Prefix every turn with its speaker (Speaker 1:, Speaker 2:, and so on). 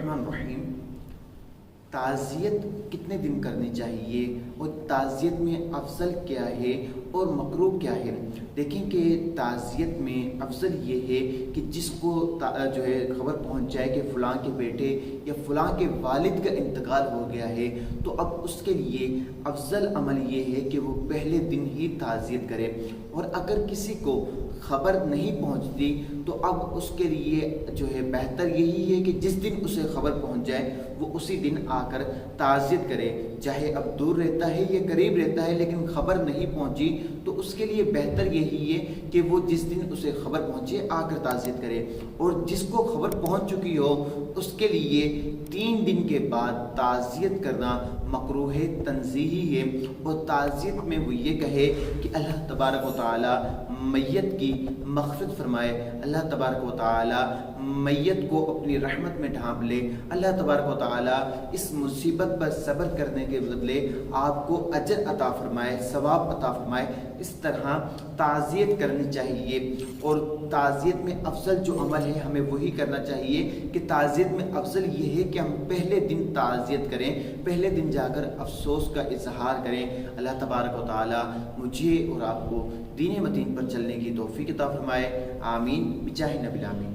Speaker 1: बिस्मिल्लाहिर्रहमानिर्रहीम। ताज़ियत कितने दिन करनी चाहिए और ताज़ियत में अफजल क्या है और मकरूह क्या है। देखें कि ताज़ियत में अफजल ये है कि जिसको जो है खबर पहुंच जाए कि फ़लाँ के बेटे या फ़लाँ के वालिद का इंतकाल हो गया है, तो अब उसके लिए अफजल अमल ये है कि वो पहले दिन ही ताज़ियत करे। और अगर किसी को खबर नहीं पहुंचती तो अब उसके लिए जो है बेहतर यही है कि जिस दिन उसे खबर पहुंच जाए वो उसी दिन आकर ताज़ियत करे। चाहे अब दूर रहता है या करीब रहता है, लेकिन खबर नहीं पहुंची तो उसके लिए बेहतर यही है कि वो जिस दिन उसे खबर पहुंचे आकर ताज़ियत करे। और जिसको खबर पहुंच चुकी हो उसके लिए 3 दिन के बाद ताज़ियत करना मकरूह है, तंज़ीही है। और ताज़ियत में वो ये कहे कि अल्लाह तबारक व तआला मैयत की मग़फ़िरत फरमाए, अल्लाह तबारक व तआला मैयत को अपनी रहमत में ढांप ले, अल्लाह तबारक व तआला इस मुसीबत पर सब्र करने के बदले आपको अजर अता फरमाए, सवाब अता फरमाए। इस तरह ताज़ियत करनी चाहिए। और ताज़ियत में अफजल जो अमल है हमें वही करना चाहिए कि ताज़ियत में अफजल ये है कि हम पहले दिन ताज़ियत करें, पहले दिन जाकर अफसोस का इजहार करें। अल्लाह तबारक व तआला मुझे और आपको दीन मतीन पर चलने की तौफीक अता फरमाए। आमीन बिजाहि नबी आमीन।